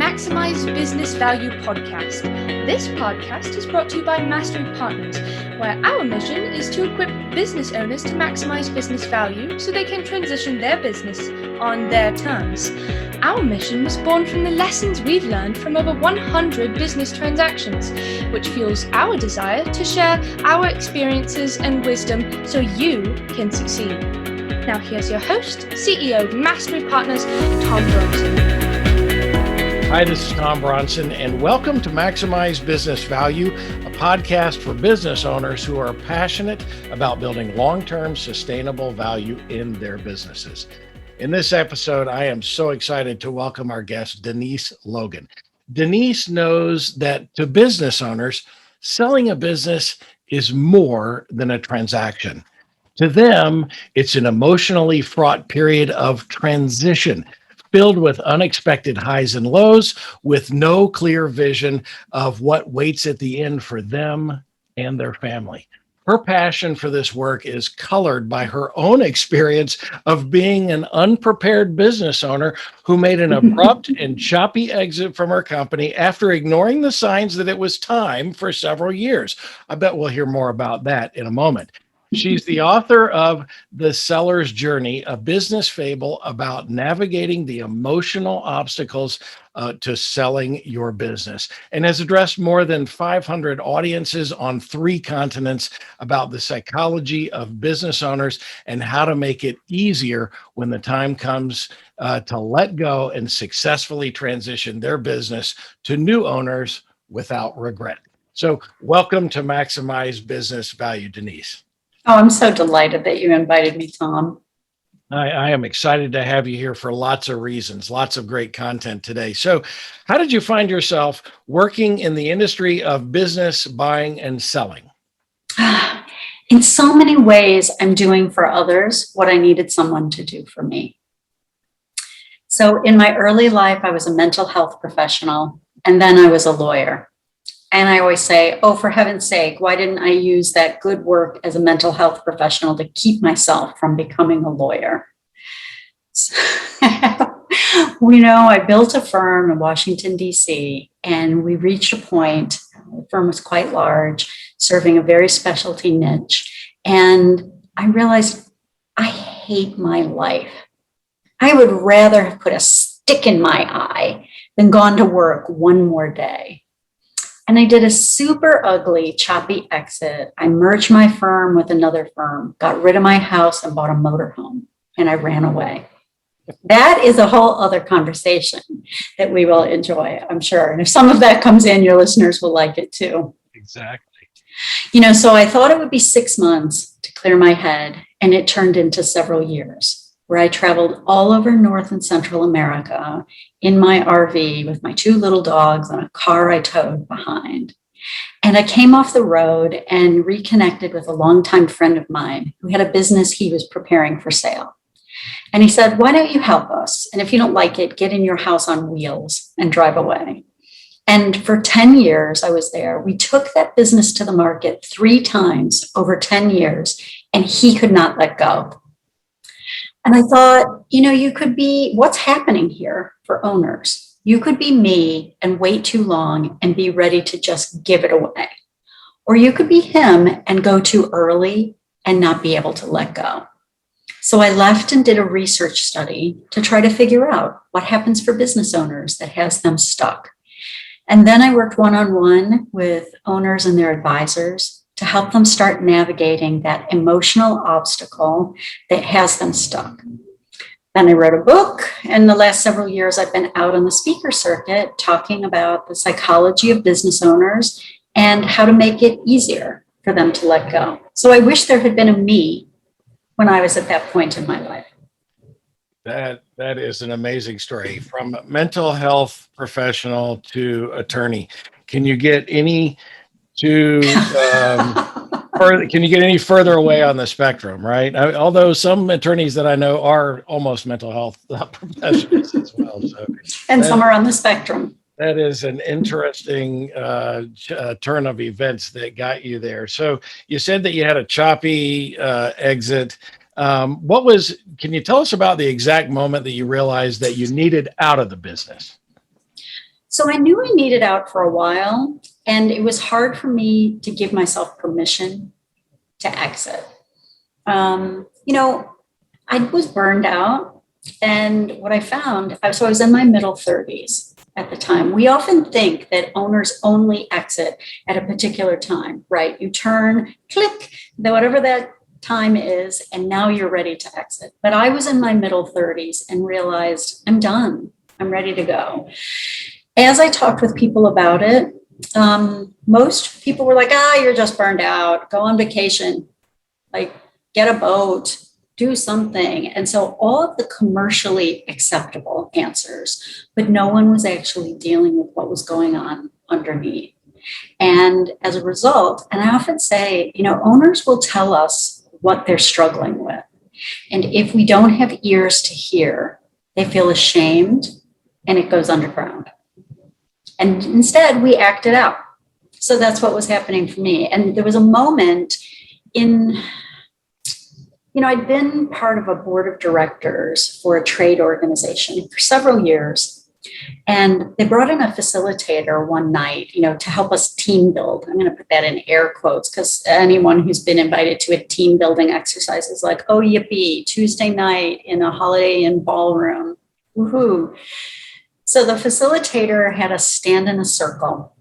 Maximize Business Value podcast. This podcast is brought to you by Mastery Partners, where our mission is to equip business owners to maximize business value so they can transition their business on their terms. Our mission was born from the lessons we've learned from over 100 business transactions, which fuels our desire to share our experiences and wisdom so you can succeed. Now here's your host, CEO of Mastery Partners, Tom Bronson. Hi, this is Tom Bronson, and welcome to Maximize Business Value, a podcast for business owners who are passionate about building long-term sustainable value in their businesses. In this episode, I am so excited to welcome our guest, Denise Logan. Denise knows that to business owners, selling a business is more than a transaction. To them, it's an emotionally fraught period of transition, filled with unexpected highs and lows, with no clear vision of what waits at the end for them and their family. Her passion for this work is colored by her own experience of being an unprepared business owner who made an abrupt and choppy exit from her company after ignoring the signs that it was time for several years. I bet we'll hear more about that in a moment. She's the author of The Seller's Journey, a business fable about navigating the emotional obstacles to selling your business, and has addressed more than 500 audiences on 3 continents about the psychology of business owners and how to make it easier when the time comes to let go and successfully transition their business to new owners without regret. So welcome to Maximize Business Value, Denise. Oh, I'm so delighted that you invited me, Tom. I am excited to have you here for lots of reasons, lots of great content today. So how did you find yourself working in the industry of business, buying, and selling? In so many ways, I'm doing for others what I needed someone to do for me. So in my early life, I was a mental health professional, and then I was a lawyer. And I always say, oh, for heaven's sake, why didn't I use that good work as a mental health professional to keep myself from becoming a lawyer? So, I built a firm in Washington, D.C., and we reached a point, the firm was quite large, serving a very specialty niche. And I realized I hate my life. I would rather have put a stick in my eye than gone to work one more day. And I did a super ugly, choppy exit. I merged my firm with another firm, got rid of my house and bought a motorhome, and I ran away. That is a whole other conversation that we will enjoy, I'm sure. And if some of that comes in, your listeners will like it too. Exactly. So I thought it would be 6 months to clear my head, and it turned into several years, where I traveled all over North and Central America in my RV with my 2 little dogs and a car I towed behind. And I came off the road and reconnected with a longtime friend of mine who had a business he was preparing for sale. And he said, why don't you help us? And if you don't like it, get in your house on wheels and drive away. And for 10 years I was there. We took that business to the market 3 times over 10 years, and he could not let go. And I thought, you could be, what's happening here for owners? You could be me and wait too long and be ready to just give it away. Or you could be him and go too early and not be able to let go. So I left and did a research study to try to figure out what happens for business owners that has them stuck. And then I worked one-on-one with owners and their advisors to help them start navigating that emotional obstacle that has them stuck. Then I wrote a book, and the last several years I've been out on the speaker circuit talking about the psychology of business owners and how to make it easier for them to let go. So I wish there had been a me when I was at that point in my life. That is an amazing story. From mental health professional to attorney. Can you get any further away on the spectrum, right? Although some attorneys that I know are almost mental health professionals as well. And some are on the spectrum. That is an interesting turn of events that got you there. So you said that you had a choppy exit. Can you tell us about the exact moment that you realized that you needed out of the business? So I knew I needed out for a while, and it was hard for me to give myself permission to exit. I was burned out, and what I found, so I was in my middle 30s at the time. We often think that owners only exit at a particular time, right? You turn, click, whatever that time is, and now you're ready to exit. But I was in my middle 30s and realized I'm done. I'm ready to go. As I talked with people about it, most people were like, you're just burned out. Go on vacation, like get a boat, do something. And so all of the commercially acceptable answers, but no one was actually dealing with what was going on underneath. And as a result, and I often say, owners will tell us what they're struggling with. And if we don't have ears to hear, they feel ashamed and it goes underground. And instead, we act it out. So that's what was happening for me. And there was a moment I'd been part of a board of directors for a trade organization for several years. And they brought in a facilitator one night, to help us team build. I'm going to put that in air quotes because anyone who's been invited to a team building exercise is like, oh, yippee, Tuesday night in a Holiday Inn ballroom. Woohoo. So the facilitator had us stand in a circle.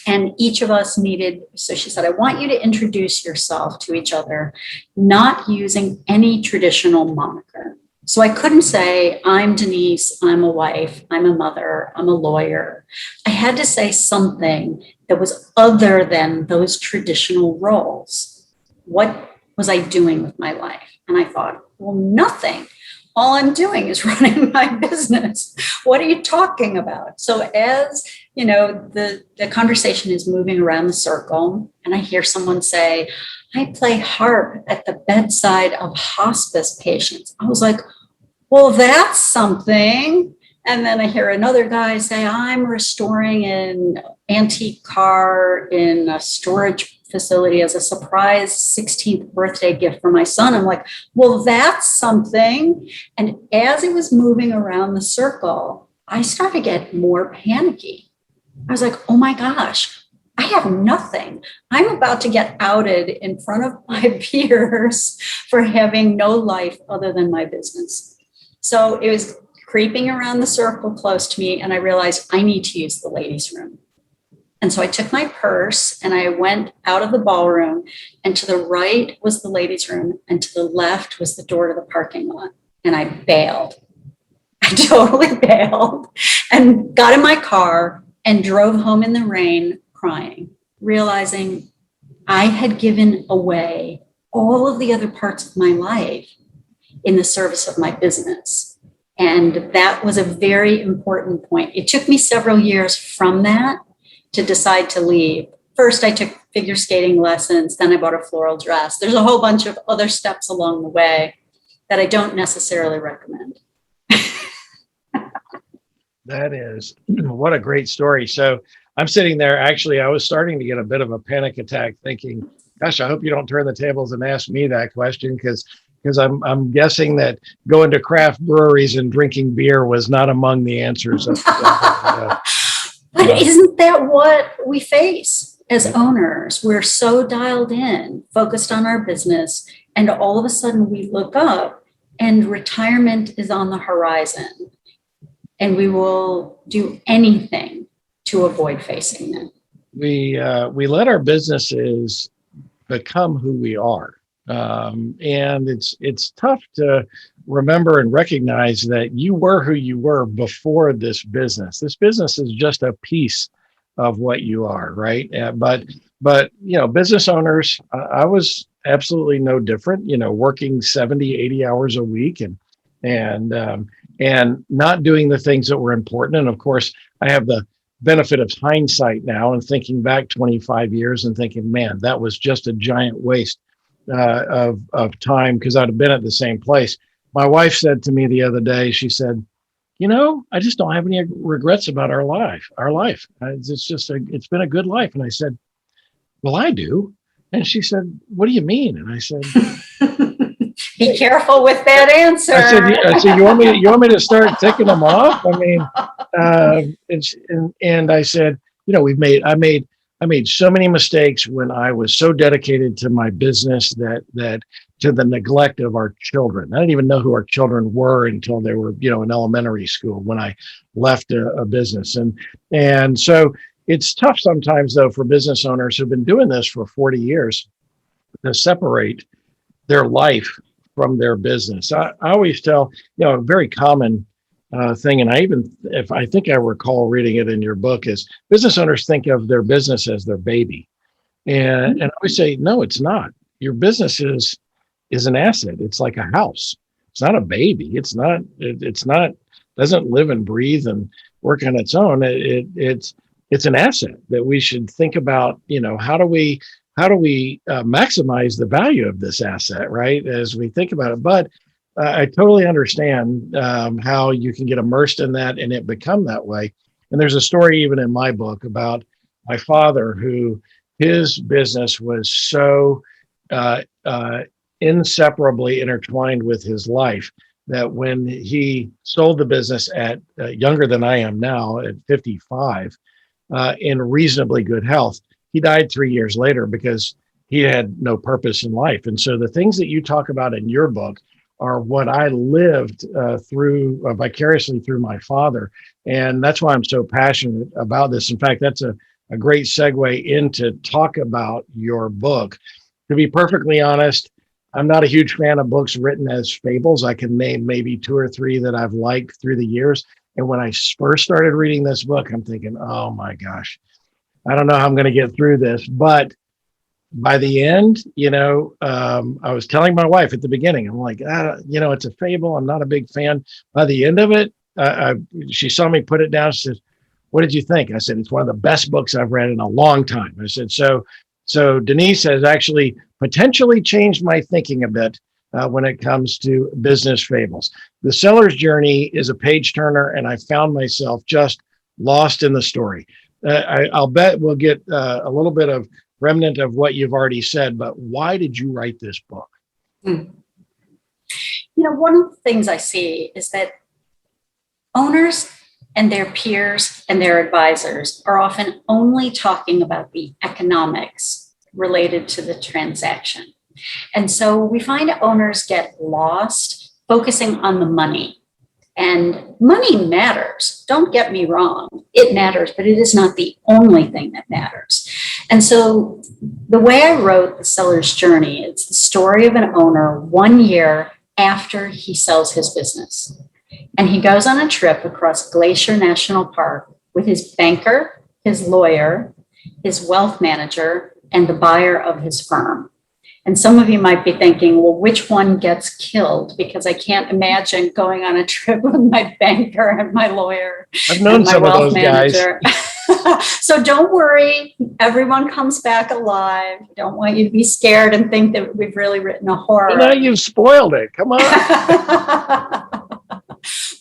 And each of us so she said, I want you to introduce yourself to each other, not using any traditional moniker. So I couldn't say, I'm Denise, I'm a wife, I'm a mother, I'm a lawyer. I had to say something that was other than those traditional roles. What was I doing with my life? And I thought, well, nothing. All I'm doing is running my business. What are you talking about? So as the conversation is moving around the circle, and I hear someone say, I play harp at the bedside of hospice patients. I was like, well, that's something. And then I hear another guy say, I'm restoring an antique car in a storage facility as a surprise 16th birthday gift for my son. I'm like, well, that's something. And as it was moving around the circle, I started to get more panicky. I was like, oh my gosh, I have nothing. I'm about to get outed in front of my peers for having no life other than my business. So it was creeping around the circle close to me, and I realized I need to use the ladies' room. And so I took my purse and I went out of the ballroom, and to the right was the ladies' room, and to the left was the door to the parking lot. And I bailed. I totally bailed and got in my car and drove home in the rain crying, realizing I had given away all of the other parts of my life in the service of my business. And that was a very important point. It took me several years from that to decide to leave. First, I took figure skating lessons. Then I bought a floral dress. There's a whole bunch of other steps along the way that I don't necessarily recommend. That is, what a great story. So I'm sitting there, actually, I was starting to get a bit of a panic attack thinking, gosh, I hope you don't turn the tables and ask me that question because I'm guessing that going to craft breweries and drinking beer was not among the answers. But isn't that what we face as owners? We're so dialed in, focused on our business, and all of a sudden we look up and retirement is on the horizon. And we will do anything to avoid facing it. We let our businesses become who we are. And it's tough to remember and recognize that you were who you were before this business. This business is just a piece of what you are, right? But business owners, I was absolutely no different, working 70, 80 hours a week and not doing the things that were important. And of course, I have the benefit of hindsight now and thinking back 25 years and thinking, man, that was just a giant waste of time because I'd have been at the same place. My wife said to me the other day, she said, I just don't have any regrets about our life. It's been a good life. And I said, well, I do. And she said, what do you mean? And I said, Be careful with that answer. I said, you want me to start ticking them off? I mean, and I said, I made so many mistakes when I was so dedicated to my business that to the neglect of our children. I didn't even know who our children were until they were, in elementary school when I left a business. And so it's tough sometimes though for business owners who've been doing this for 40 years to separate their life from their business. I always tell, a very common thing, and I think I recall reading it in your book, is business owners think of their business as their baby. And I always say, no, it's not. Your business is an asset. It's like a house. It's not a baby. It's not, doesn't live and breathe and work on its own. It's an asset that we should think about, how do we maximize the value of this asset, right? As we think about it. But I totally understand how you can get immersed in that and it become that way. And there's a story even in my book about my father, who his business was so inseparably intertwined with his life that when he sold the business at younger than I am now, at 55, in reasonably good health, he died 3 years later because he had no purpose in life. And so the things that you talk about in your book are what I lived through vicariously through my father. And that's why I'm so passionate about this. In fact, that's a great segue into talk about your book. To be perfectly honest, I'm not a huge fan of books written as fables. I can name maybe 2 or 3 that I've liked through the years. And when I first started reading this book, I'm thinking, oh my gosh, I don't know how I'm going to get through this. But by the end, I was telling my wife at the beginning, I'm like, it's a fable. I'm not a big fan. By the end of it, she saw me put it down. She says, what did you think? I said, it's one of the best books I've read in a long time. I said, so Denise has actually potentially changed my thinking a bit when it comes to business fables. The Seller's Journey is a page turner, and I found myself just lost in the story. I'll bet we'll get a little bit of remnant of what you've already said, but why did you write this book? One of the things I see is that owners and their peers and their advisors are often only talking about the economics related to the transaction. And so we find owners get lost focusing on the money. And money matters. Don't get me wrong. It matters, but it is not the only thing that matters. And so the way I wrote The Seller's Journey, it's the story of an owner 1 year after he sells his business. And he goes on a trip across Glacier National Park with his banker, his lawyer, his wealth manager, and the buyer of his firm. And some of you might be thinking, well, which one gets killed? Because I can't imagine going on a trip with my banker and my lawyer. I've known some of those manager. Guys. So don't worry. Everyone comes back alive. I don't want you to be scared and think that we've really written a horror. Now you've spoiled it. Come on.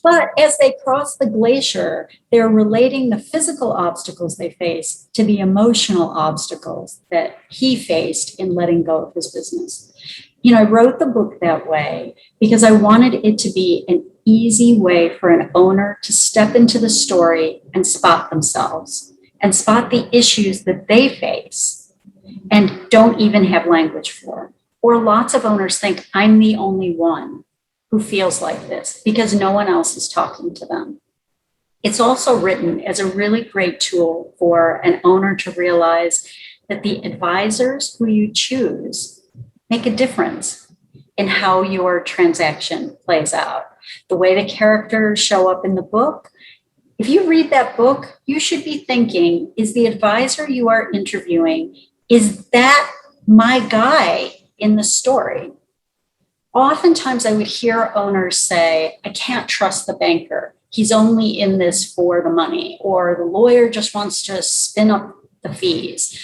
But as they cross the glacier, they're relating the physical obstacles they face to the emotional obstacles that he faced in letting go of his business. I wrote the book that way because I wanted it to be an easy way for an owner to step into the story and spot themselves and spot the issues that they face and don't even have language for. Or lots of owners think I'm the only one who feels like this because no one else is talking to them. It's also written as a really great tool for an owner to realize that the advisors who you choose make a difference in how your transaction plays out. The way the characters show up in the book, if you read that book, you should be thinking, is the advisor you are interviewing, is that my guy in the story? Oftentimes I would hear owners say, I can't trust the banker. He's only in this for the money, or the lawyer just wants to spin up the fees.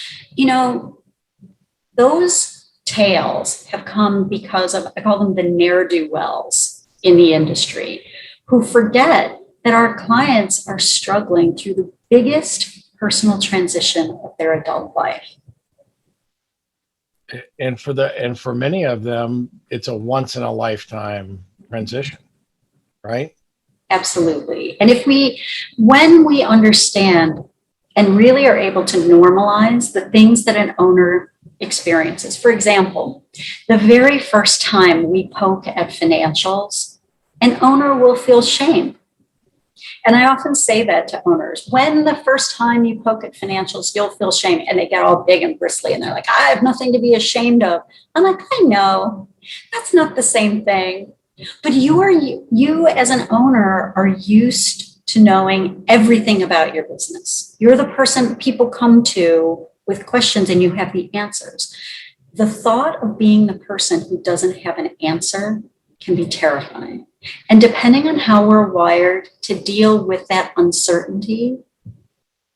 Those tales have come because of, I call them the ne'er-do-wells in the industry, who forget that our clients are struggling through the biggest personal transition of their adult life. And for many of them, it's a once in a lifetime transition, right? Absolutely. And when we understand and really are able to normalize the things that an owner experiences. For example, the very first time we poke at financials, an owner will feel shame. And I often say that to owners. When the first time you poke at financials, you'll feel shame. And they get all big and bristly and they're like, I have nothing to be ashamed of. I'm like, I know that's not the same thing. But you as an owner are used to knowing everything about your business. You're the person people come to with questions and you have the answers. The thought of being the person who doesn't have an answer can be terrifying. And depending on how we're wired to deal with that uncertainty,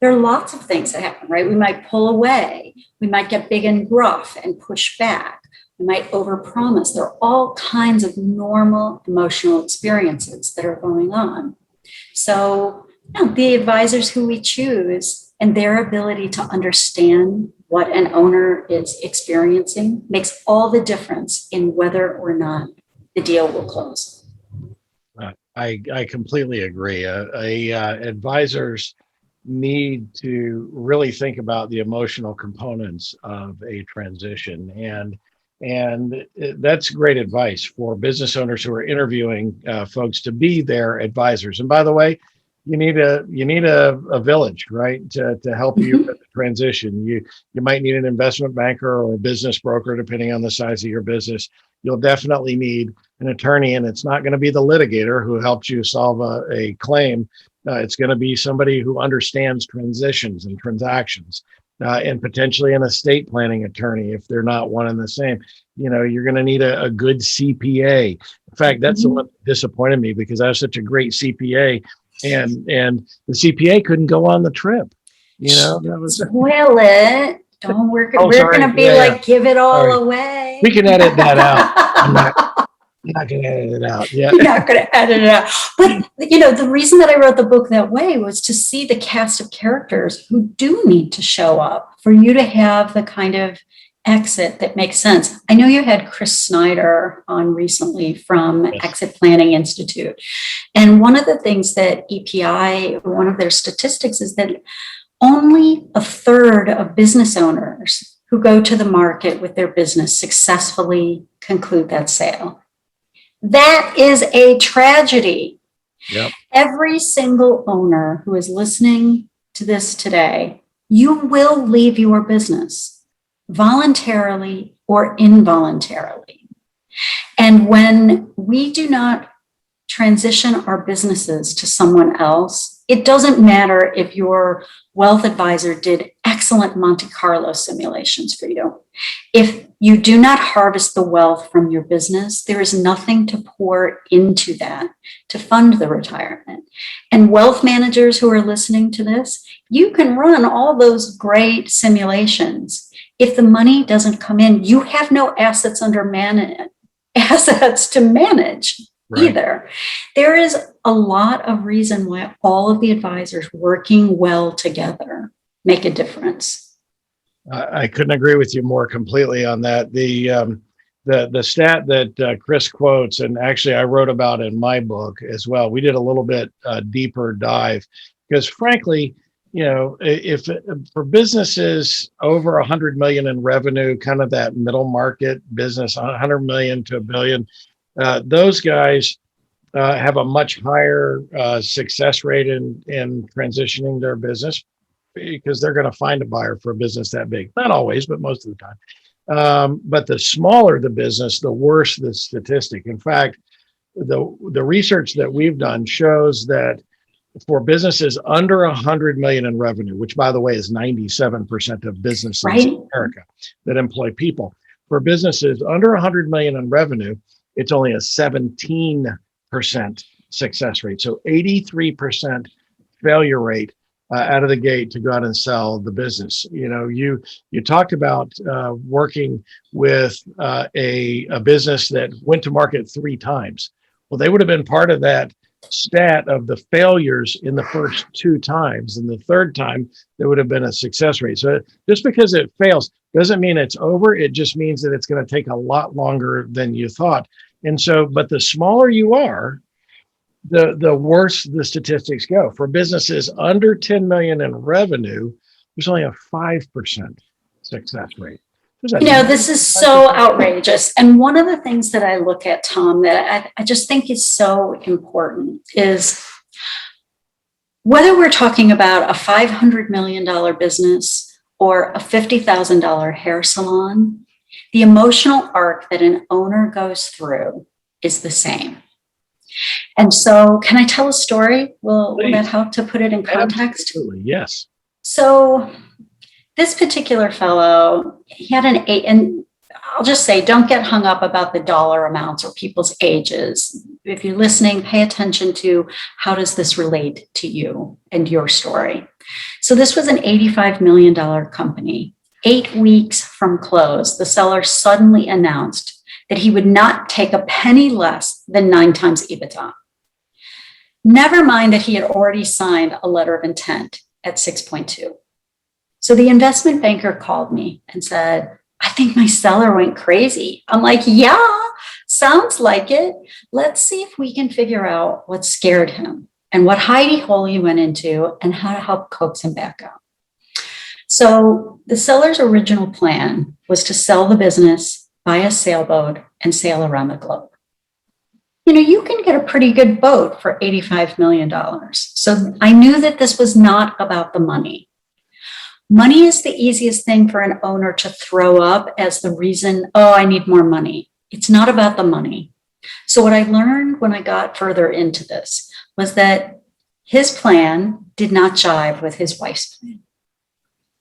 there are lots of things that happen, right? We might pull away. We might get big and gruff and push back. We might overpromise. There are all kinds of normal emotional experiences that are going on. So, the advisors who we choose and their ability to understand what an owner is experiencing makes all the difference in whether or not the deal will close. I completely agree. Advisors need to really think about the emotional components of a transition, and that's great advice for business owners who are interviewing folks to be their advisors. And by the way, you need a village, right, to help you with the transition. You might need an investment banker or a business broker, depending on the size of your business. You'll definitely need an attorney, and it's not going to be the litigator who helps you solve a claim. It's going to be somebody who understands transitions and transactions, and potentially an estate planning attorney if they're not one and the same. You're going to need a good CPA. In fact, that's the one that disappointed me because I was such a great CPA, and the CPA couldn't go on the trip. That was Spoil it. Don't work. Oh, we're going to be give it all Sorry. away. We can edit that out. I'm not going to edit it out. Yeah. You're not going to edit it out. But, the reason that I wrote the book that way was to see the cast of characters who do need to show up for you to have the kind of exit that makes sense. I know you had Chris Snyder on recently from Exit Planning Institute. And one of the things that EPI, one of their statistics is that only a third of business owners who go to the market with their business successfully conclude that sale. That is a tragedy. Yep. Every single owner who is listening to this today, you will leave your business voluntarily or involuntarily. And when we do not transition our businesses to someone else, it doesn't matter if your wealth advisor did excellent Monte Carlo simulations for you. If you do not harvest the wealth from your business, there is nothing to pour into that to fund the retirement. And wealth managers who are listening to this, you can run all those great simulations. If the money doesn't come in, you have no assets to manage. Right. Either. There is a lot of reason why all of the advisors working well together make a difference. I couldn't agree with you more completely on that. The stat that Chris quotes, and actually I wrote about in my book as well. We did a little bit deeper dive because, frankly, if for businesses over 100 million in revenue, kind of that middle market business, 100 million to $1 billion. Those guys have a much higher success rate in transitioning their business because they're going to find a buyer for a business that big. Not always, but most of the time. But the smaller the business, the worse the statistic. In fact, the research that we've done shows that for businesses under 100 million in revenue, which, by the way, is 97% of businesses in America that employ people, for businesses under 100 million in revenue, it's only a 17% success rate. So 83% failure rate out of the gate to go out and sell the business. You talked about working with a business that went to market 3 times. Well, they would have been part of that stat of the failures in the first 2 times. And the third time, there would have been a success rate. So just because it fails Doesn't mean it's over. It just means that it's going to take a lot longer than you thought. And so, but the smaller you are, the worse the statistics go. For businesses under 10 million in revenue, there's only a 5% success rate. This is so outrageous. And one of the things that I look at, Tom, that I just think is so important is whether we're talking about a $500 million business or a $50,000 hair salon, the emotional arc that an owner goes through is the same. And so, can I tell a story? Will that help to put it in context? Absolutely, yes. So, this particular fellow, he had an 8, and I'll just say, don't get hung up about the dollar amounts or people's ages. If you're listening, pay attention to how does this relate to you and your story. So this was an $85 million company. 8 weeks from close, the seller suddenly announced that he would not take a penny less than 9 times EBITDA. Never mind that he had already signed a letter of intent at 6.2. So the investment banker called me and said, I think my seller went crazy. I'm like, yeah, sounds like it. Let's see if we can figure out what scared him and what hidey hole he went into and how to help coax him back out. So the seller's original plan was to sell the business, buy a sailboat, and sail around the globe. You can get a pretty good boat for $85 million. So I knew that this was not about the money. Money is the easiest thing for an owner to throw up as the reason, oh, I need more money. It's not about the money. So what I learned when I got further into this was that his plan did not jive with his wife's plan.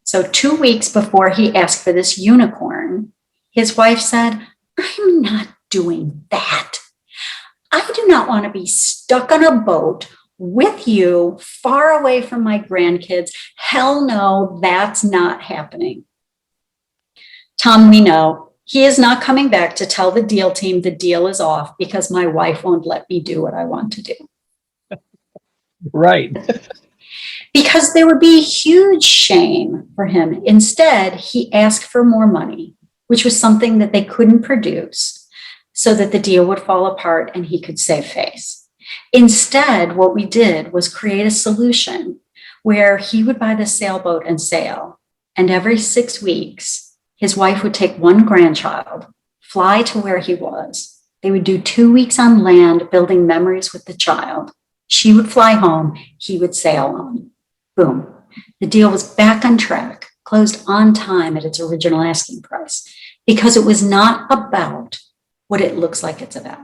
So 2 weeks before he asked for this unicorn, his wife said, I'm not doing that. I do not want to be stuck on a boat with you far away from my grandkids. Hell no, that's not happening. Tom, we know he is not coming back to tell the deal team the deal is off because my wife won't let me do what I want to do. Right. Because there would be huge shame for him. Instead, he asked for more money, which was something that they couldn't produce, so that the deal would fall apart and he could save face. Instead, what we did was create a solution where he would buy the sailboat and sail. And every 6 weeks, his wife would take one grandchild, fly to where he was. They would do 2 weeks on land, building memories with the child. She would fly home. He would sail on. Boom. The deal was back on track, closed on time at its original asking price, because it was not about what it looks like it's about.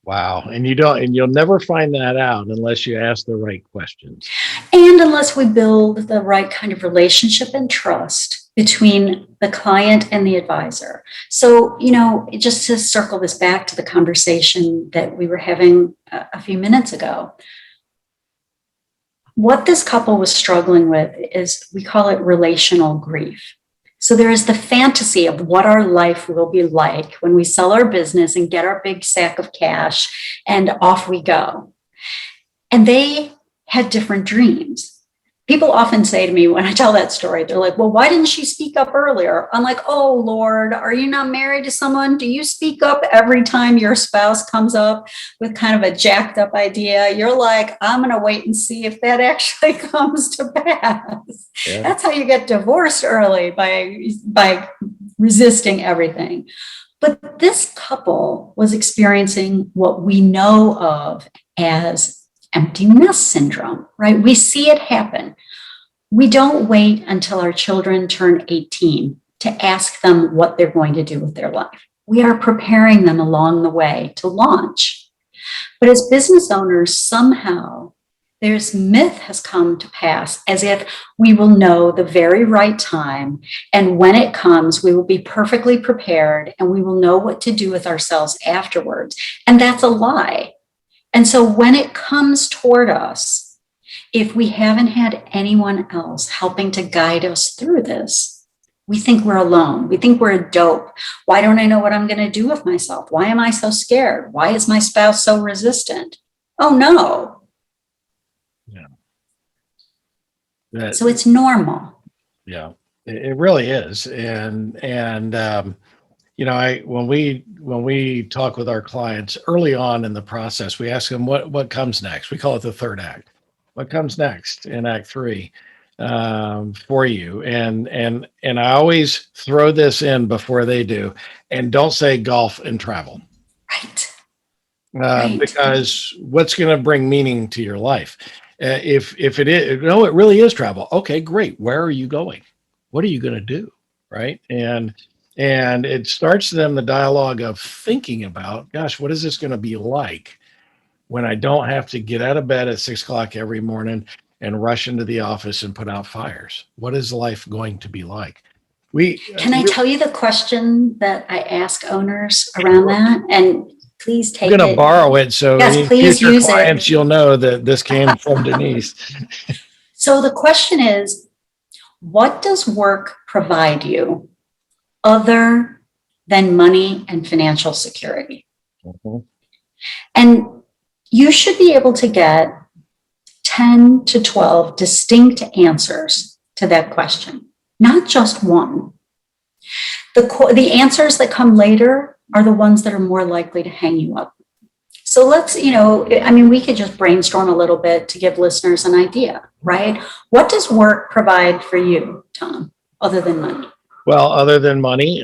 Wow. And you'll never find that out unless you ask the right questions. And unless we build the right kind of relationship and trust between the client and the advisor. So, just to circle this back to the conversation that we were having a few minutes ago, what this couple was struggling with is, we call it relational grief. So there is the fantasy of what our life will be like when we sell our business and get our big sack of cash and off we go. And they had different dreams. People often say to me when I tell that story, they're like, well, why didn't she speak up earlier? I'm like, oh, Lord, are you not married to someone? Do you speak up every time your spouse comes up with kind of a jacked up idea? You're like, I'm going to wait and see if that actually comes to pass. Yeah. That's how you get divorced early, by resisting everything. But this couple was experiencing what we know of as empty nest syndrome, right? We see it happen. We don't wait until our children turn 18 to ask them what they're going to do with their life. We are preparing them along the way to launch. But as business owners, somehow this myth has come to pass as if we will know the very right time. And when it comes, we will be perfectly prepared and we will know what to do with ourselves afterwards. And that's a lie. And so when it comes toward us, if we haven't had anyone else helping to guide us through this, we think we're alone. We think we're a dope. Why don't I know what I'm going to do with myself? Why am I so scared? Why is my spouse so resistant? Oh, no. Yeah. So it's normal. Yeah. It really is. I when we talk with our clients early on in the process, we ask them what comes next. We call it the third act. What comes next in Act Three for you? And I always throw this in before they do, and don't say golf and travel. Right. Right. Because what's going to bring meaning to your life? If it is, no, it really is travel. Okay, great. Where are you going? What are you going to do? Right. And it starts them the dialogue of thinking about, gosh, what is this going to be like when I don't have to get out of bed at 6 o'clock every morning and rush into the office and put out fires? What is life going to be like? Can I tell you the question that I ask owners around that? And please take it. I'm going to borrow it. So yes, please use clients, you'll know that this came from Denise. So the question is, what does work provide you other than money and financial security? Mm-hmm. And you should be able to get 10 to 12 distinct answers to that question, not just one. The answers that come later are the ones that are more likely to hang you up. So let's, we could just brainstorm a little bit to give listeners an idea, right? What does work provide for you, Tom, other than money? Well, other than money,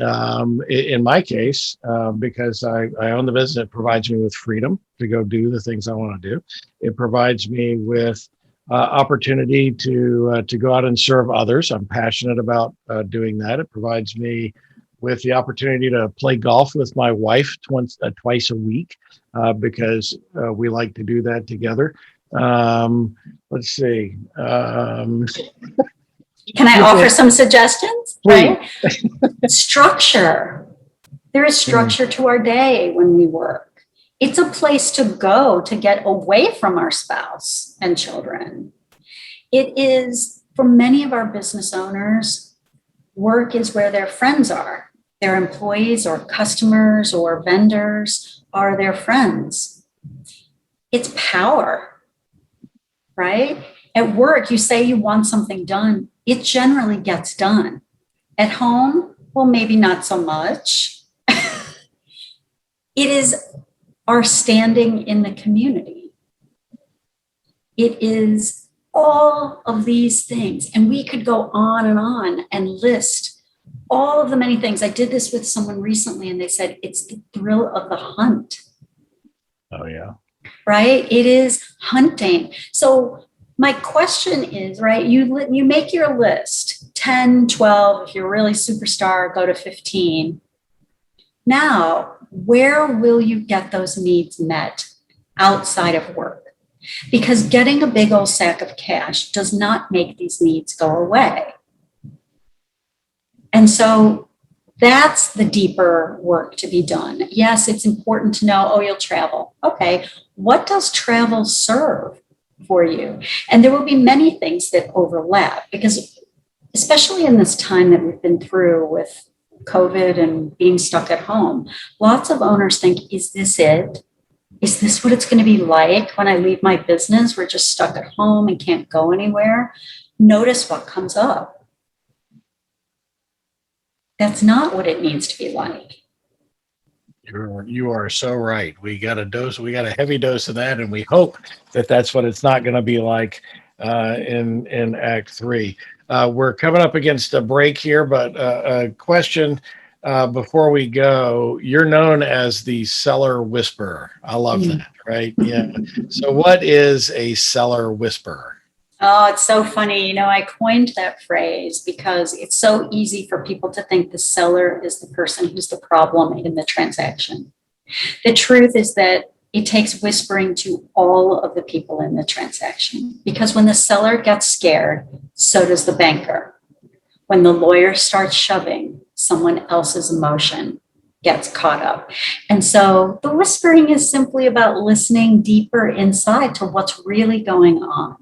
in my case, because I own the business, it provides me with freedom to go do the things I want to do. It provides me with opportunity to go out and serve others. I'm passionate about doing that. It provides me with the opportunity to play golf with my wife twice a week because we like to do that together. Let's see. Can I offer some suggestions? Please. Right? Structure. There is structure to our day when we work. It's a place to go to get away from our spouse and children. It is, for many of our business owners, work is where their friends are. Their employees or customers or vendors are their friends. It's power, right? At work, you say you want something done. It generally gets done. At home, well, maybe not so much. It is our standing in the community. It is all of these things. And we could go on and list all of the many things. I did this with someone recently, and they said, it's the thrill of the hunt. Oh, yeah. Right? It is hunting. So my question is, right, you make your list, 10, 12, if you're really superstar, go to 15. Now, where will you get those needs met outside of work? Because getting a big old sack of cash does not make these needs go away. And so that's the deeper work to be done. Yes, it's important to know, you'll travel. Okay, what does travel serve for you? And there will be many things that overlap, because especially in this time that we've been through with COVID and being stuck at home, lots of owners think, is this it? Is this what it's going to be like when I leave my business? We're just stuck at home and can't go anywhere. Notice what comes up. That's not what it needs to be like. You are so right. We got a heavy dose of that, and we hope that that's what it's not going to be like in Act 3. We're coming up against a break here, but a question before we go. You're known as the seller whisperer. I love that, right? Yeah. So what is a seller whisperer? Oh, it's so funny. I coined that phrase because it's so easy for people to think the seller is the person who's the problem in the transaction. The truth is that it takes whispering to all of the people in the transaction, because when the seller gets scared, so does the banker. When the lawyer starts shoving, someone else's emotion gets caught up. And so the whispering is simply about listening deeper inside to what's really going on.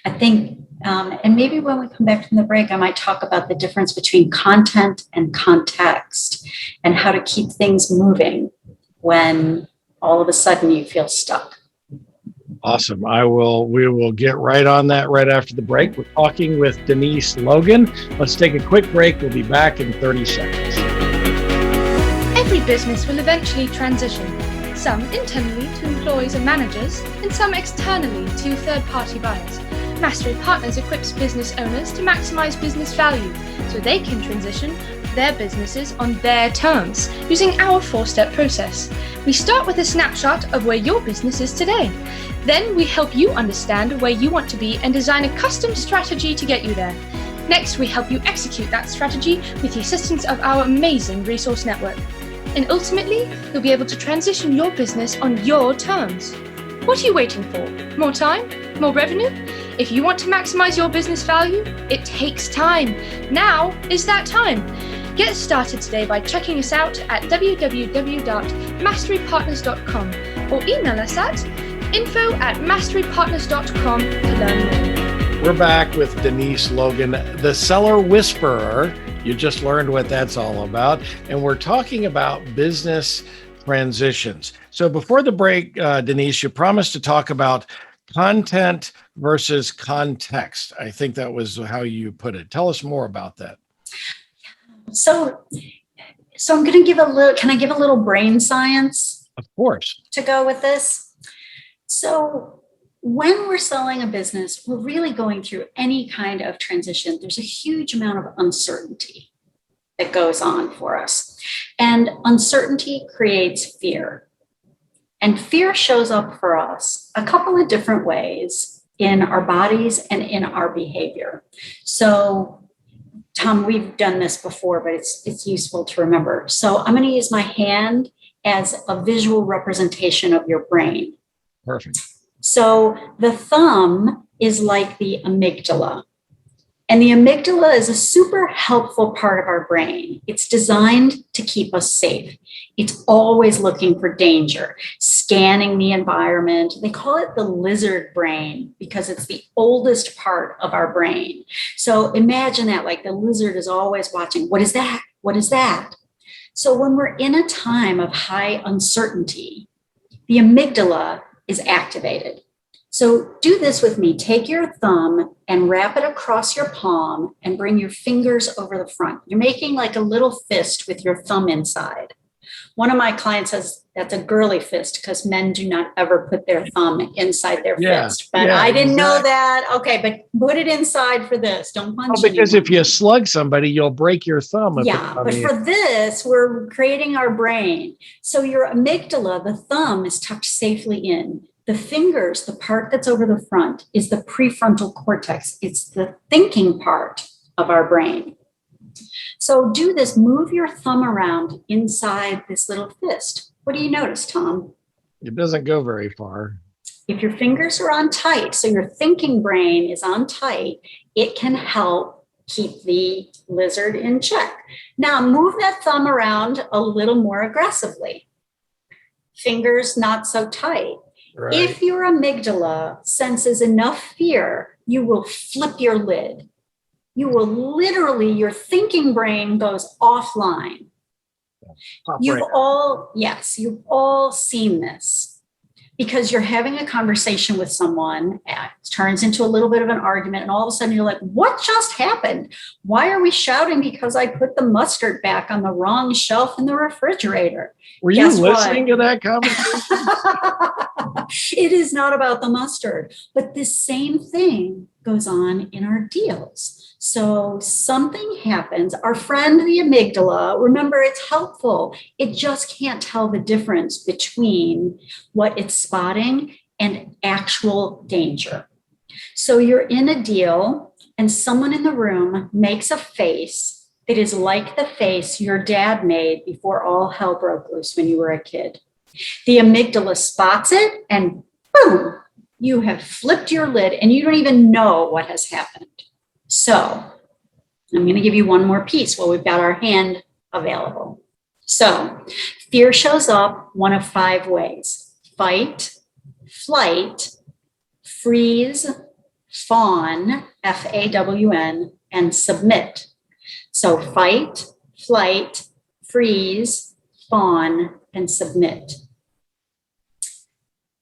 I think, and maybe when we come back from the break, I might talk about the difference between content and context and how to keep things moving when all of a sudden you feel stuck. Awesome. We will get right on that right after the break. We're talking with Denise Logan. Let's take a quick break. We'll be back in 30 seconds. Every business will eventually transition, some internally to employees and managers, and some externally to third-party buyers. Mastery Partners equips business owners to maximize business value so they can transition their businesses on their terms using our 4-step process. We start with a snapshot of where your business is today. Then we help you understand where you want to be and design a custom strategy to get you there. Next, we help you execute that strategy with the assistance of our amazing resource network. And ultimately, you'll be able to transition your business on your terms. What are you waiting for? More time? More revenue? If you want to maximize your business value, it takes time. Now is that time. Get started today by checking us out at www.masterypartners.com or email us at info@masterypartners.com to learn more. We're back with Denise Logan, the seller whisperer. You just learned what that's all about. And we're talking about business transitions. So before the break, Denise, you promised to talk about content versus context. I think that was how you put it. Tell us more about that. So I'm going to give can I give a little brain science? Of course. To go with this? So when we're selling a business, we're really going through any kind of transition. There's a huge amount of uncertainty that goes on for us. And uncertainty creates fear. And fear shows up for us a couple of different ways in our bodies and in our behavior. So Tom, we've done this before, but it's useful to remember. So I'm going to use my hand as a visual representation of your brain. Perfect. So the thumb is like the amygdala. And the amygdala is a super helpful part of our brain. It's designed to keep us safe. It's always looking for danger, scanning the environment. They call it the lizard brain because it's the oldest part of our brain. So imagine that, like the lizard is always watching. What is that? What is that? So when we're in a time of high uncertainty, the amygdala is activated. So do this with me. Take your thumb and wrap it across your palm and bring your fingers over the front. You're making like a little fist with your thumb inside. One of my clients says that's a girly fist because men do not ever put their thumb inside their fist. But I didn't know that. Okay, but put it inside for this. Don't punch because anyone. if you slug somebody, you'll break your thumb. But for this, we're creating our brain. So your amygdala, the thumb, is tucked safely in. The fingers, the part that's over the front, is the prefrontal cortex. It's the thinking part of our brain. So do this, move your thumb around inside this little fist. What do you notice, Tom? It doesn't go very far. If your fingers are on tight, so your thinking brain is on tight, it can help keep the lizard in check. Now move that thumb around a little more aggressively. Fingers not so tight. Right. If your amygdala senses enough fear, you will flip your lid. You will literally, your thinking brain goes offline. You've all seen this because you're having a conversation with someone, it turns into a little bit of an argument, and all of a sudden you're like, what just happened? Why are we shouting because I put the mustard back on the wrong shelf in the refrigerator? Were you listening to that conversation? It is not about the mustard, but this same thing goes on in our deals. So something happens. Our friend, the amygdala, remember, it's helpful. It just can't tell the difference between what it's spotting and actual danger. So you're in a deal and someone in the room makes a face that is like the face your dad made before all hell broke loose when you were a kid. The amygdala spots it and boom, you have flipped your lid and you don't even know what has happened. So I'm going to give you one more piece while we've got our hand available. So fear shows up one of 5 ways: fight, flight, freeze, fawn, FAWN, and submit. So fight, flight, freeze, fawn, and submit.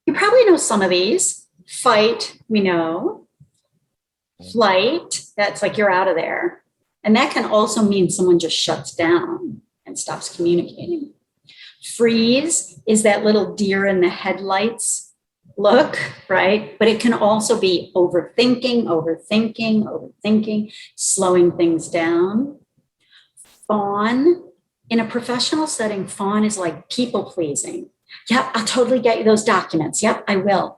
You probably know some of these. Fight, we know. Flight, that's like you're out of there. And that can also mean someone just shuts down and stops communicating. Freeze is that little deer in the headlights look, right? But it can also be overthinking, slowing things down. Fawn, in a professional setting, fawn is like people pleasing. Yep, I'll totally get you those documents. Yep, I will.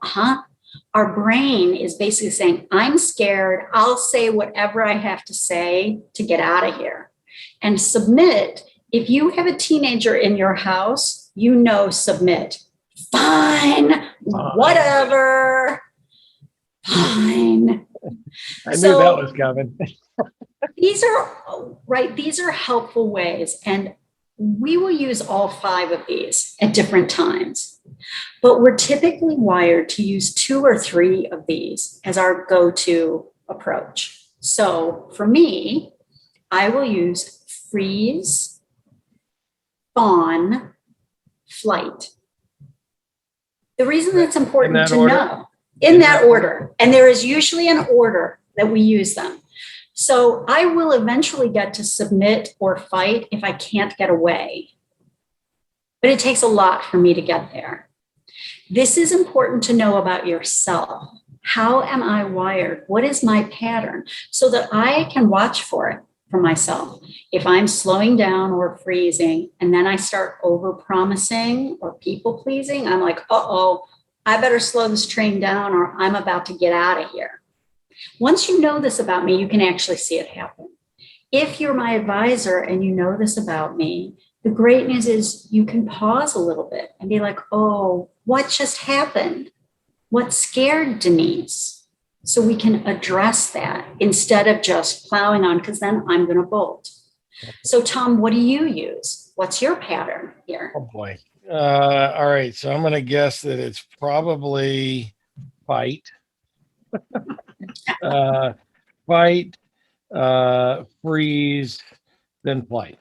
Our brain is basically saying, I'm scared. I'll say whatever I have to say to get out of here. And submit, if you have a teenager in your house, submit. Fine, whatever. Fine. I knew that was coming. These are helpful ways. And we will use all 5 of these at different times. But we're typically wired to use 2 or 3 of these as our go-to approach. So for me, I will use freeze, fawn, flight. The reason that's important to know, in that order, and there is usually an order that we use them. So I will eventually get to submit or fight if I can't get away. But it takes a lot for me to get there. This is important to know about yourself. How am I wired? What is my pattern? So that I can watch for it for myself. If I'm slowing down or freezing, and then I start over-promising or people-pleasing, I'm like, I better slow this train down or I'm about to get out of here. Once you know this about me, you can actually see it happen. If you're my advisor and you know this about me, the great news is you can pause a little bit and be like, what just happened? What scared Denise? So we can address that instead of just plowing on, because then I'm going to bolt. So Tom, what do you use? What's your pattern here? Oh boy. All right. So I'm going to guess that it's probably fight. Fight, freeze, then flight.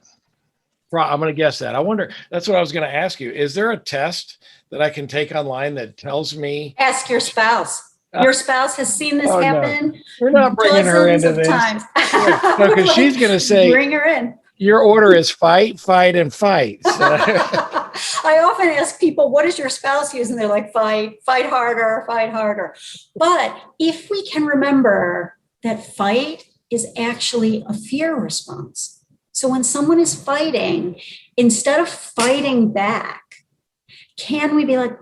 I'm going to guess that. I wonder, that's what I was going to ask you. Is there a test that I can take online that tells me? Ask your spouse. Your spouse has seen this happen. No. We're not bringing her into this. Because she's going to say, bring her in. Your order is fight, fight, and fight. So. I often ask people, what does your spouse use? And they're like, fight harder, fight harder. But if we can remember that fight is actually a fear response. So when someone is fighting, instead of fighting back, can we be like,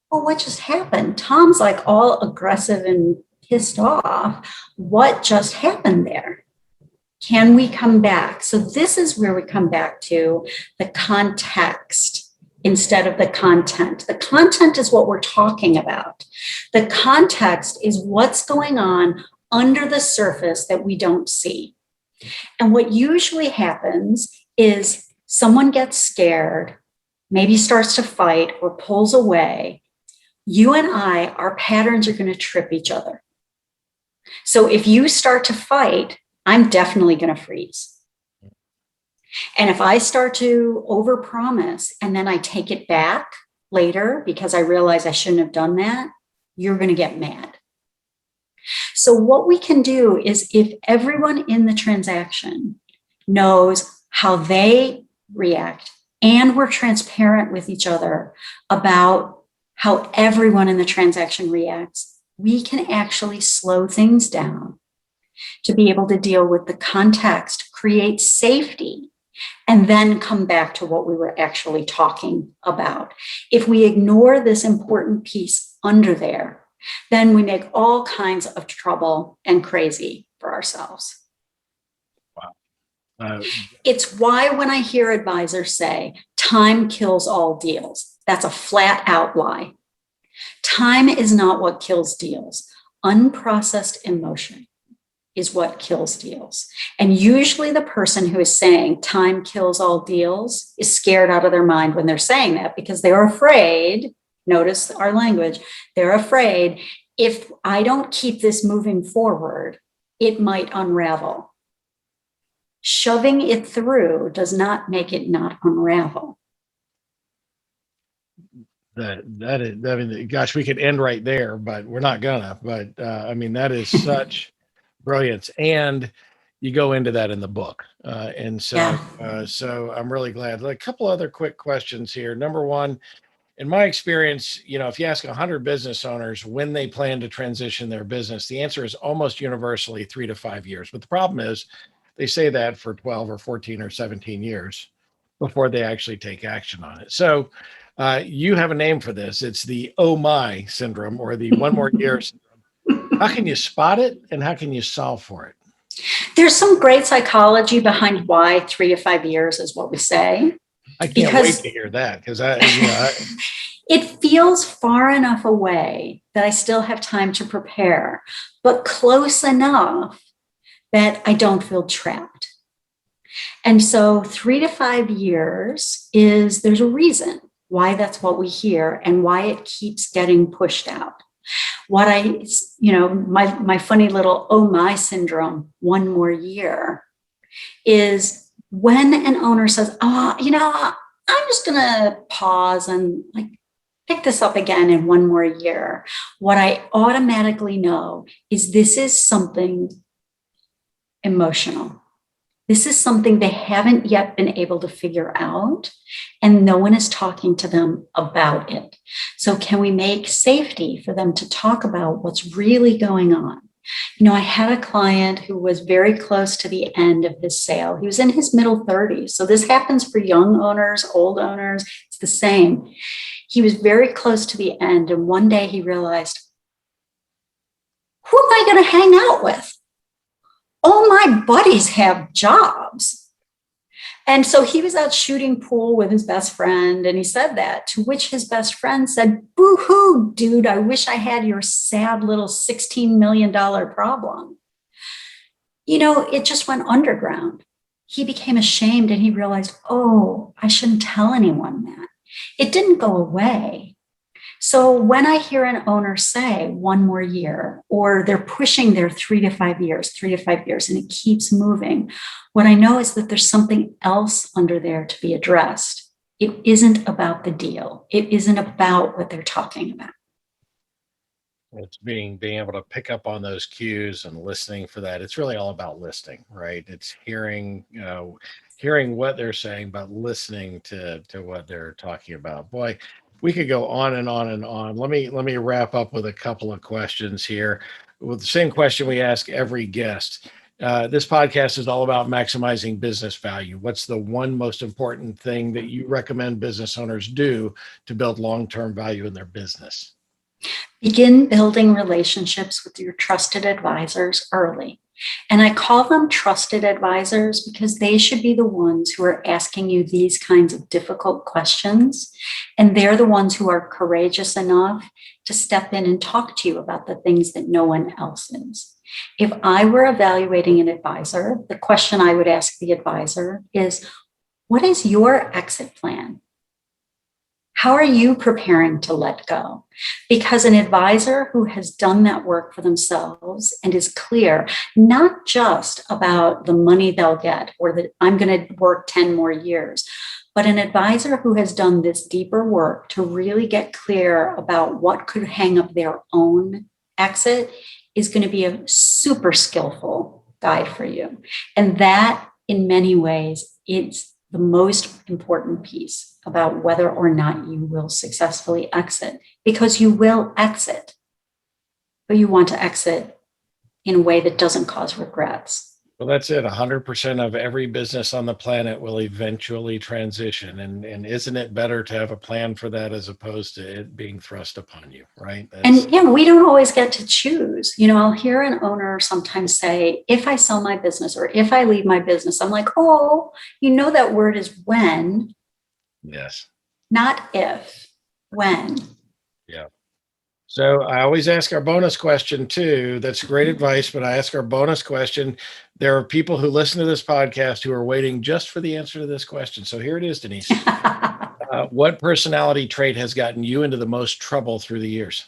what just happened? Tom's like all aggressive and pissed off. What just happened there? Can we come back? So this is where we come back to the context instead of the content. The content is what we're talking about. The context is what's going on under the surface that we don't see. And what usually happens is someone gets scared, maybe starts to fight or pulls away. You and I, our patterns are going to trip each other. So if you start to fight, I'm definitely going to freeze. And if I start to overpromise and then I take it back later because I realize I shouldn't have done that, you're going to get mad. So what we can do is if everyone in the transaction knows how they react and we're transparent with each other about how everyone in the transaction reacts, we can actually slow things down to be able to deal with the context, create safety, and then come back to what we were actually talking about. If we ignore this important piece under there, then we make all kinds of trouble and crazy for ourselves. Wow. It's why when I hear advisors say, time kills all deals, that's a flat out lie. Time is not what kills deals. Unprocessed emotion is what kills deals. And usually the person who is saying time kills all deals is scared out of their mind when they're saying that because they're afraid. Notice our language. They're afraid if I don't keep this moving forward, it might unravel. Shoving it through does not make it not unravel. That is, I mean, gosh, we could end right there, but we're not gonna. But I mean, that is such brilliance, and you go into that in the book, and so Yeah. so I'm really glad. Like, a couple other quick questions here. Number one, in my experience, if you ask 100 business owners when they plan to transition their business, the answer is almost universally 3 to 5 years. But the problem is, they say that for 12 or 14 or 17 years before they actually take action on it. So you have a name for this. It's the oh my syndrome, or the one more year syndrome. How can you spot it, and how can you solve for it? There's some great psychology behind why 3 to 5 years is what we say. I can't Because wait to hear that, because it feels far enough away that I still have time to prepare, but close enough that I don't feel trapped. And so 3 to 5 years there's a reason why that's what we hear and why it keeps getting pushed out. What my funny little oh my syndrome, one more year, is when an owner says, I'm just going to pause and pick this up again in one more year. What I automatically know is this is something emotional. This is something they haven't yet been able to figure out, and no one is talking to them about it. So can we make safety for them to talk about what's really going on? I had a client who was very close to the end of his sale. He was in his middle 30s. So this happens for young owners, old owners. It's the same. He was very close to the end. And one day he realized, who am I going to hang out with? All my buddies have jobs. And so he was out shooting pool with his best friend. And he said that, to which his best friend said, boo-hoo, dude, I wish I had your sad little $16 million problem. It just went underground. He became ashamed and he realized, oh, I shouldn't tell anyone that. It didn't go away. So when I hear an owner say one more year, or they're pushing their 3 to 5 years, and it keeps moving, what I know is that there's something else under there to be addressed. It isn't about the deal. It isn't about what they're talking about. It's being able to pick up on those cues and listening for that. It's really all about listening, right? It's hearing what they're saying, but listening to what they're talking about. Boy, we could go on and on and on. Let me wrap up with a couple of questions here. With the same question we ask every guest. This podcast is all about maximizing business value. What's the one most important thing that you recommend business owners do to build long-term value in their business? Begin building relationships with your trusted advisors early. And I call them trusted advisors because they should be the ones who are asking you these kinds of difficult questions. And they're the ones who are courageous enough to step in and talk to you about the things that no one else is. If I were evaluating an advisor, the question I would ask the advisor is, what is your exit plan? How are you preparing to let go? Because an advisor who has done that work for themselves and is clear, not just about the money they'll get or that I'm going to work 10 more years, but an advisor who has done this deeper work to really get clear about what could hang up their own exit is going to be a super skillful guide for you. And that, in many ways, is the most important piece about whether or not you will successfully exit, because you will exit, but you want to exit in a way that doesn't cause regrets. Well, that's it. 100% of every business on the planet will eventually transition. And isn't it better to have a plan for that as opposed to it being thrust upon you, right? We don't always get to choose. I'll hear an owner sometimes say, if I sell my business or if I leave my business, I'm like, oh, that word is when. Yes. Not if, when. Yeah. So I always ask our bonus question too. That's great advice, but I ask our bonus question. There are people who listen to this podcast who are waiting just for the answer to this question. So here it is, Denise. What personality trait has gotten you into the most trouble through the years?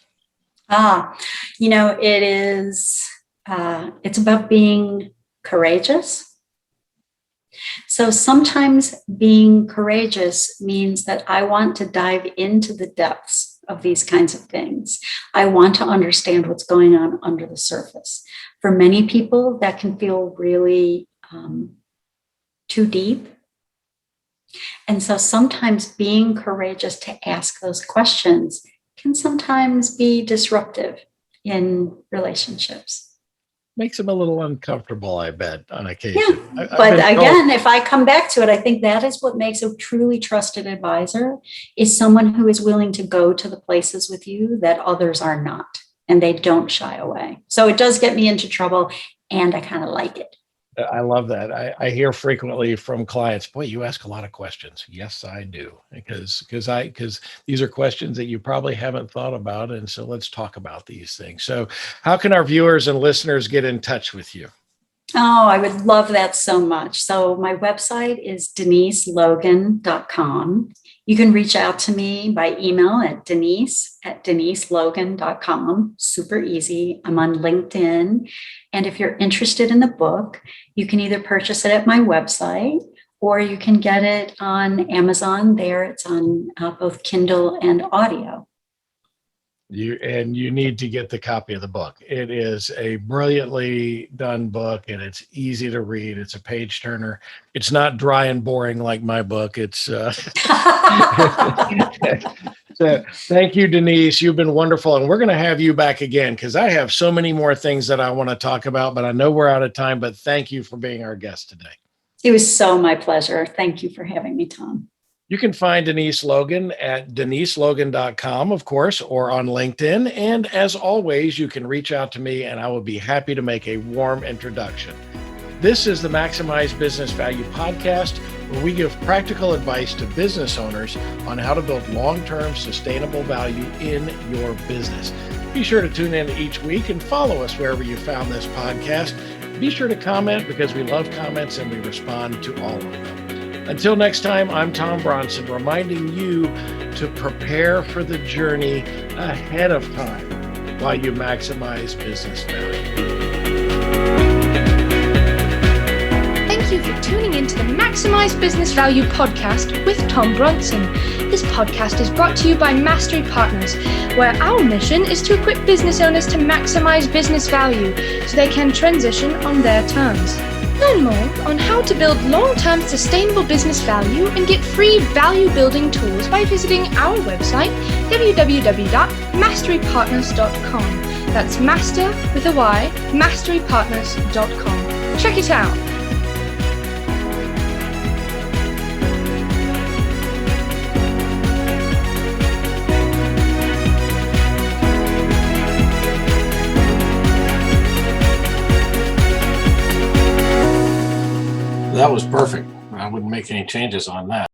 It is, it's about being courageous So sometimes being courageous means that I want to dive into the depths of these kinds of things. I want to understand what's going on under the surface. For many people, that can feel really too deep. And so sometimes being courageous to ask those questions can sometimes be disruptive in relationships. Makes them a little uncomfortable, I bet, on occasion. Yeah, but again, if I come back to it, I think that is what makes a truly trusted advisor is someone who is willing to go to the places with you that others are not, and they don't shy away. So it does get me into trouble, and I kind of like it. I love that. I hear frequently from clients, boy, you ask a lot of questions. Yes, I do. Because these are questions that you probably haven't thought about. And so let's talk about these things. So how can our viewers and listeners get in touch with you? Oh, I would love that so much. So my website is deniselogan.com. You can reach out to me by email at denise@deniselogan.com. Super easy. I'm on LinkedIn. And if you're interested in the book, you can either purchase it at my website or you can get it on Amazon. There it's on both Kindle and audio. You need to get the copy of the book. It is a brilliantly done book and it's easy to read. It's a page turner. It's not dry and boring like my book. It's so thank you, Denise. You've been wonderful. And we're going to have you back again because I have so many more things that I want to talk about, but I know we're out of time. But thank you for being our guest today. It was so my pleasure. Thank you for having me, Tom. You can find Denise Logan at deniselogan.com, of course, or on LinkedIn. And as always, you can reach out to me and I will be happy to make a warm introduction. This is the Maximize Business Value podcast, where we give practical advice to business owners on how to build long-term sustainable value in your business. Be sure to tune in each week and follow us wherever you found this podcast. Be sure to comment because we love comments and we respond to all of them. Until next time, I'm Tom Bronson, reminding you to prepare for the journey ahead of time while you maximize business value. Thank you for tuning into the Maximize Business Value podcast with Tom Bronson. This podcast is brought to you by Mastery Partners, where our mission is to equip business owners to maximize business value so they can transition on their terms. Learn more on how to build long-term sustainable business value and get free value-building tools by visiting our website, www.masterypartners.com. That's master with a Y, masterypartners.com. Check it out. That was perfect. I wouldn't make any changes on that.